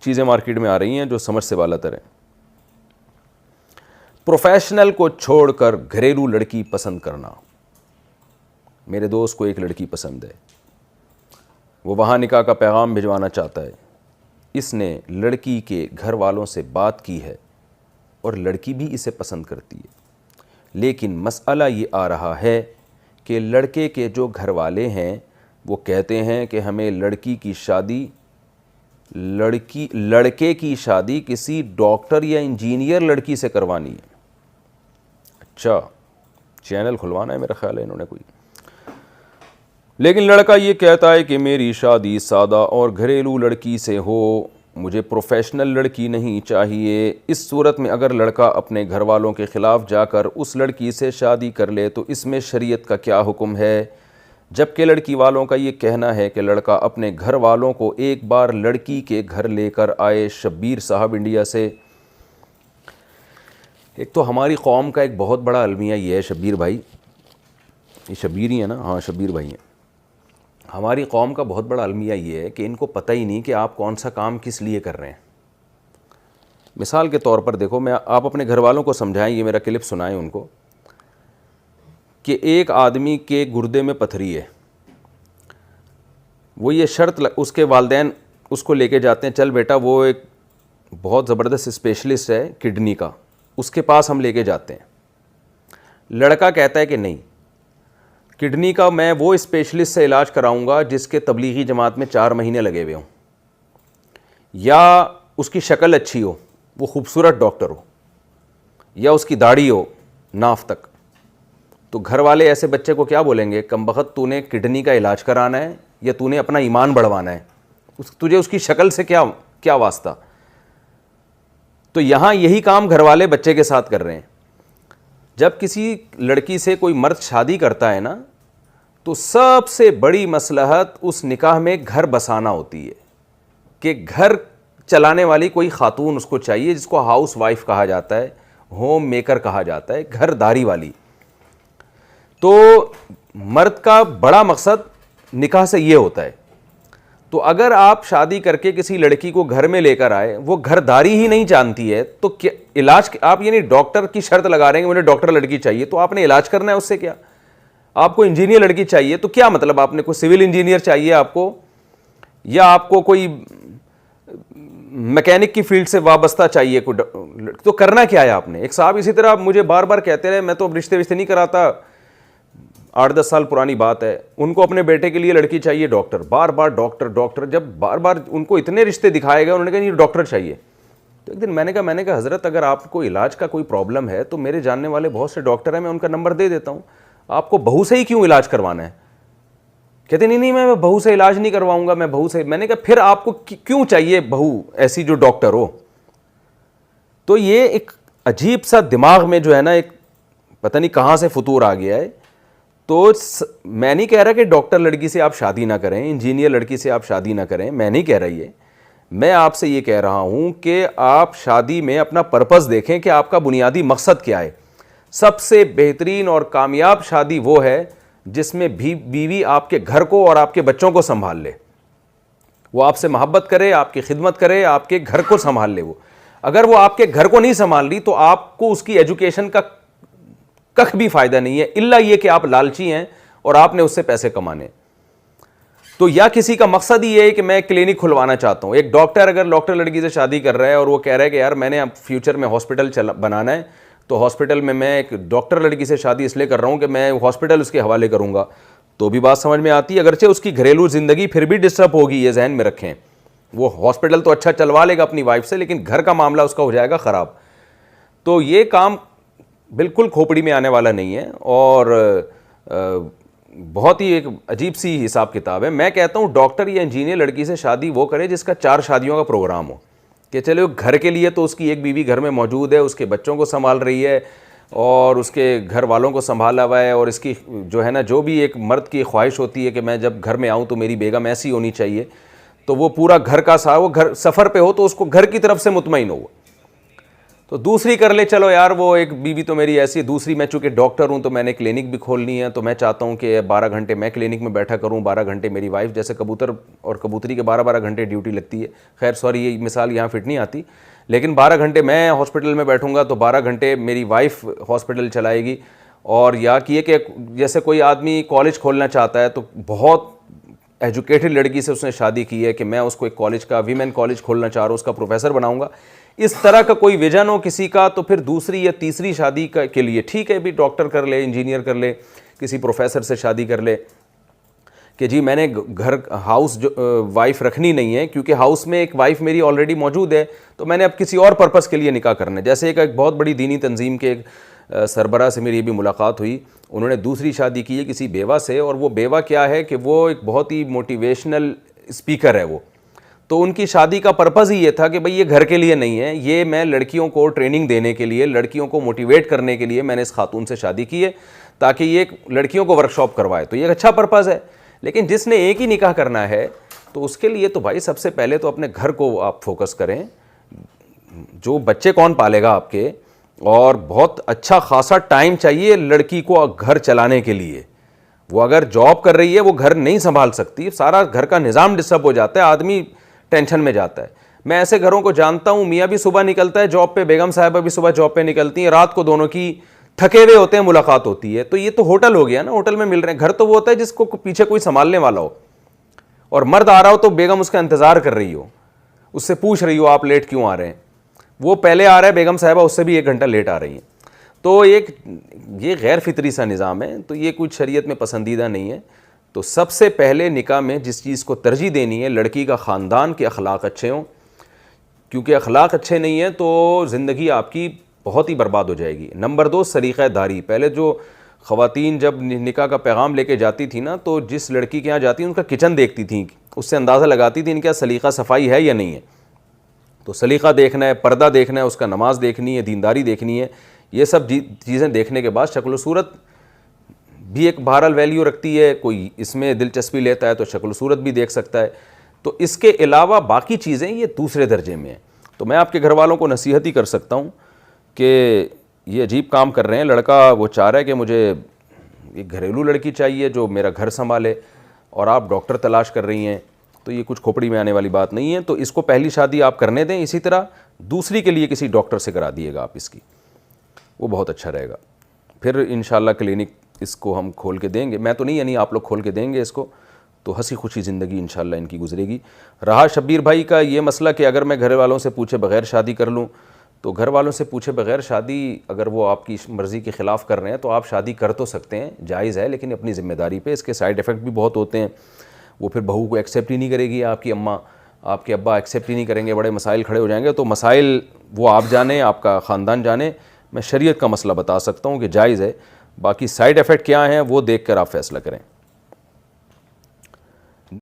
चीज़ें मार्केट में आ रही हैं जो समझ से बालातर हैं। प्रोफेशनल को छोड़कर घरेलू लड़की पसंद करना। मेरे दोस्त को एक लड़की पसंद है, वो वहाँ निकाह का पैगाम भिजवाना चाहता है। इसने लड़की के घर वालों से बात की है और लड़की भी इसे पसंद करती है, लेकिन मसला ये आ रहा है कि लड़के के जो घर वाले हैं वो कहते हैं कि हमें लड़के की शादी किसी डॉक्टर या इंजीनियर लड़की से करवानी है। अच्छा, चैनल खुलवाना है मेरा ख्याल है इन्होंने कोई। लेकिन लड़का ये कहता है कि मेरी शादी सादा और घरेलू लड़की से हो, मुझे प्रोफेशनल लड़की नहीं चाहिए। इस सूरत में अगर लड़का अपने घर वालों के ख़िलाफ़ जाकर उस लड़की से शादी कर ले तो इसमें शरीयत का क्या हुक्म है? जबकि लड़की वालों का ये कहना है कि लड़का अपने घर वालों को एक बार लड़की के घर लेकर आए। शब्बीर साहब इंडिया से। एक तो हमारी कौम का एक बहुत बड़ा अलमिया ये है, शब्बीर भाई, ये शब्बीर ही है ना? हाँ, शब्बीर भाई हैं। हमारी कौम का बहुत बड़ा अलमिया ये है कि इनको पता ही नहीं कि आप कौन सा काम किस लिए कर रहे हैं। मिसाल के तौर पर देखो, आप अपने घर वालों को समझाएं, ये मेरा क्लिप सुनाएं उनको कि एक आदमी के गुर्दे में पथरी है, वो ये उसके वालिदैन उसको लेके जाते हैं, चल बेटा वो एक बहुत ज़बरदस्त स्पेशलिस्ट है किडनी का, उसके पास हम लेके जाते हैं। लड़का कहता है कि नहीं, किडनी का मैं वो स्पेशलिस्ट से इलाज कराऊंगा जिसके तबलीगी जमात में 4 महीने लगे हुए हों, या उसकी शक्ल अच्छी हो, वो खूबसूरत डॉक्टर हो, या उसकी दाढ़ी हो नाफ तक। तो घर वाले ऐसे बच्चे को क्या बोलेंगे, कमबख्त तूने किडनी का इलाज कराना है या तूने अपना ईमान बढ़वाना है? तुझे उसकी शक्ल से क्या वास्ता? तो यहाँ यही काम घर वाले बच्चे के साथ कर रहे हैं। जब किसी लड़की से कोई मर्द शादी करता है ना, तो सबसे बड़ी मसलहत उस निकाह में घर बसाना होती है कि घर चलाने वाली कोई खातून उसको चाहिए, जिसको हाउस वाइफ कहा जाता है, होम मेकर कहा जाता है, घरदारी वाली। तो मर्द का बड़ा मकसद निकाह से ये होता है। तो अगर आप शादी करके किसी लड़की को घर में लेकर आए, वो घरदारी ही नहीं जानती है, तो क्या इलाज? आप ये नहीं डॉक्टर की शर्त लगा रहे हैं कि मुझे डॉक्टर लड़की चाहिए, तो आपने इलाज करना है उससे क्या? आपको इंजीनियर लड़की चाहिए तो क्या मतलब, आपने कोई सिविल इंजीनियर चाहिए आपको, या आपको कोई मैकेनिक की फील्ड से वाबस्ता चाहिए कोई? तो करना क्या है आपने? एक साहब इसी तरह मुझे बार बार कहते रहे, मैं तो अब रिश्ते नहीं कराता, 8-10 साल पुरानी बात है, उनको अपने बेटे के लिए लड़की चाहिए डॉक्टर, बार बार डॉक्टर। जब बार बार उनको इतने रिश्ते दिखाए गए, उन्होंने कहा ये डॉक्टर चाहिए। तो एक दिन मैंने कहा हज़रत, अगर आपको इलाज का कोई प्रॉब्लम है तो मेरे जानने वाले बहुत से डॉक्टर हैं, मैं उनका नंबर दे देता हूँ, आपको बहू से ही क्यों इलाज करवाना है? कहते नहीं मैं बहू से इलाज नहीं करवाऊंगा, मैं बहू से। मैंने कहा फिर आपको क्यों चाहिए बहू ऐसी जो डॉक्टर हो? तो ये एक अजीब सा दिमाग में जो है ना, एक पता नहीं कहाँ से फतूर आ गया है। तो मैं नहीं कह रहा कि डॉक्टर लड़की से आप शादी ना करें, इंजीनियर लड़की से आप शादी ना करें, मैं नहीं कह रहा ये। मैं आपसे ये कह रहा हूँ कि आप शादी में अपना पर्पस देखें कि आपका बुनियादी मकसद क्या है। सबसे बेहतरीन और कामयाब शादी वो है जिसमें बीवी आपके घर को और आपके बच्चों को संभाल ले, वो आपसे मोहब्बत करे, आपकी खिदमत करे, आपके घर को संभाल ले। वो अगर वो आपके घर को नहीं संभाल रही तो आपको उसकी एजुकेशन का कख भी फायदा नहीं है, इल्ला ये कि आप लालची हैं और आपने उससे पैसे कमाने। तो या किसी का मकसद ही ये है कि मैं क्लिनिक खुलवाना चाहता हूं। एक डॉक्टर अगर डॉक्टर लड़की से शादी कर रहा है और वो कह रहा है कि यार मैंने अब फ्यूचर में हॉस्पिटल बनाना है, तो हॉस्पिटल में मैं एक डॉक्टर लड़की से शादी इसलिए कर रहा हूं कि मैं हॉस्पिटल उसके हवाले करूंगा, तो भी बात समझ में आती है। अगरचे उसकी घरेलू जिंदगी फिर भी डिस्टर्ब होगी, ये जहन में रखें। वो हॉस्पिटल तो अच्छा चलवा लेगा अपनी वाइफ से, लेकिन घर का मामला उसका हो जाएगा ख़राब। तो ये काम बिल्कुल खोपड़ी में आने वाला नहीं है और बहुत ही एक अजीब सी हिसाब किताब है। मैं कहता हूँ डॉक्टर या इंजीनियर लड़की से शादी वो करे जिसका 4 शादियों का प्रोग्राम हो, कि चलो घर के लिए तो उसकी एक बीवी घर में मौजूद है, उसके बच्चों को संभाल रही है और उसके घर वालों को संभाला हुआ है, और इसकी जो है ना, जो भी एक मर्द की ख्वाहिश होती है कि मैं जब घर में आऊँ तो मेरी बेगम ऐसी होनी चाहिए, तो वो पूरा घर का वो घर सफ़र पे हो तो उसको घर की तरफ से मुतमईन हो। तो दूसरी कर ले, चलो यार वो एक बीवी तो मेरी ऐसी है, दूसरी मैं चूँकि डॉक्टर हूँ तो मैंने क्लिनिक भी खोलनी है, तो मैं चाहता हूँ कि 12 घंटे मैं क्लिनिक में बैठा करूँ, 12 घंटे मेरी वाइफ, जैसे कबूतर और कबूतरी के 12-12 घंटे ड्यूटी लगती है। खैर सॉरी, ये मिसाल यहाँ फिट नहीं आती, लेकिन 12 घंटे मैं हॉस्पिटल में बैठूँगा तो 12 घंटे मेरी वाइफ हॉस्पिटल चलाएगी। और या कि जैसे कोई आदमी कॉलेज खोलना चाहता है, तो बहुत एजुकेटेड लड़की से उसने शादी की है कि मैं उसको एक कॉलेज का वीमेन कॉलेज खोलना चाह रहा हूँ, उसका प्रोफेसर बनाऊंगा, इस तरह का कोई विजन हो किसी का, तो फिर दूसरी या तीसरी शादी के लिए ठीक है भी, डॉक्टर कर ले, इंजीनियर कर ले, किसी प्रोफेसर से शादी कर ले कि जी मैंने घर हाउस जो वाइफ रखनी नहीं है, क्योंकि हाउस में एक वाइफ मेरी ऑलरेडी मौजूद है, तो मैंने अब किसी और पर्पज़ के लिए निकाह करना है। जैसे एक बहुत बड़ी दीनी तंजीम के एक सरबराह से मेरी भी मुलाकात हुई, उन्होंने दूसरी शादी की है किसी बेवा से, और वो बेवा क्या है कि वो एक बहुत ही मोटिवेशनल स्पीकर है वो, तो उनकी शादी का पर्पज़ ही ये था कि भाई ये घर के लिए नहीं है, ये मैं लड़कियों को ट्रेनिंग देने के लिए, लड़कियों को मोटिवेट करने के लिए मैंने इस खातून से शादी की है, ताकि ये लड़कियों को वर्कशॉप करवाए। तो ये एक अच्छा पर्पज़ है। लेकिन जिसने एक ही निकाह करना है, तो उसके लिए तो भाई सबसे पहले तो अपने घर को आप फोकस करें। जो बच्चे कौन पालेगा आपके, और बहुत अच्छा खासा टाइम चाहिए लड़की को घर चलाने के लिए। वो अगर जॉब कर रही है, वो घर नहीं संभाल सकती, सारा घर का निज़ाम डिस्टर्ब हो जाता है, आदमी टेंशन में जाता है। मैं ऐसे घरों को जानता हूँ, मियाँ भी सुबह निकलता है जॉब पे, बेगम साहिबा भी सुबह जॉब पे निकलती हैं, रात को दोनों की थके हुए होते हैं, मुलाकात होती है। तो ये तो होटल हो गया ना, होटल में मिल रहे हैं। घर तो वो होता है जिसको पीछे कोई संभालने वाला हो, और मर्द आ रहा हो तो बेगम उसका इंतज़ार कर रही हो, उससे पूछ रही हो आप लेट क्यों आ रहे हैं, वो पहले आ रहा है, बेगम साहिबा उससे भी 1 घंटा लेट आ रही हैं। तो ये गैर फितरी सा निज़ाम है, तो ये कुछ शरीयत में पसंदीदा नहीं है। तो सबसे पहले निकाह में जिस चीज़ को तरजीह देनी है, लड़की का ख़ानदान के अखलाक अच्छे हों, क्योंकि अखलाक अच्छे नहीं हैं तो ज़िंदगी आपकी बहुत ही बर्बाद हो जाएगी। नंबर 2, सलीक़ादारी। पहले जो ख़वातीन जब निकाह का पैगाम लेके जाती थी ना, तो जिस लड़की के यहाँ जाती उनका किचन देखती थी, उससे अंदाज़ा लगाती थी इनका सलीक़ा सफाई है या नहीं है। तो सलीक़ा देखना है, पर्दा देखना है, उसका नमाज देखनी है, दीनदारी देखनी है। ये सब चीज़ें देखने के बाद शक्ल सूरत भी एक बहरहाल वैल्यू रखती है। कोई इसमें दिलचस्पी लेता है तो शक्ल सूरत भी देख सकता है। तो इसके अलावा बाकी चीज़ें ये दूसरे दर्जे में हैं। तो मैं आपके घर वालों को नसीहत ही कर सकता हूँ कि ये अजीब काम कर रहे हैं। लड़का वो चाह रहा है कि मुझे एक घरेलू लड़की चाहिए जो मेरा घर संभाले, और आप डॉक्टर तलाश कर रही हैं, तो ये कुछ खोपड़ी में आने वाली बात नहीं है। तो इसको पहली शादी आप करने दें, इसी तरह दूसरी के लिए किसी डॉक्टर से करा दिएगा आप इसकी, वो बहुत अच्छा रहेगा। फिर इंशाल्लाह क्लिनिक इसको हम खोल के देंगे, मैं तो नहीं, यानी आप लोग खोल के देंगे इसको, तो हंसी खुशी ज़िंदगी इंशाल्लाह इनकी गुजरेगी। रहा शब्बीर भाई का ये मसला कि अगर मैं घर वालों से पूछे बग़ैर शादी कर लूँ, तो घर वालों से पूछे बग़ैर शादी अगर वो आपकी मर्ज़ी के ख़िलाफ़ कर रहे हैं तो आप शादी कर तो सकते हैं, जायज़ है, लेकिन अपनी ज़िम्मेदारी पे। इसके साइड इफ़ेक्ट भी बहुत होते हैं। वो फिर बहू को एक्सेप्ट ही नहीं करेगी, आपकी अम्मा, आपके अब्बा एक्सेप्ट ही नहीं करेंगे, बड़े मसाइल खड़े हो जाएंगे। तो मसाइल वो आप जाने, आपका ख़ानदान जाने। मैं शरीयत का मसला बता सकता हूँ कि जायज़ है, बाकी साइड इफ़ेक्ट क्या हैं वो देख कर आप फ़ैसला करें।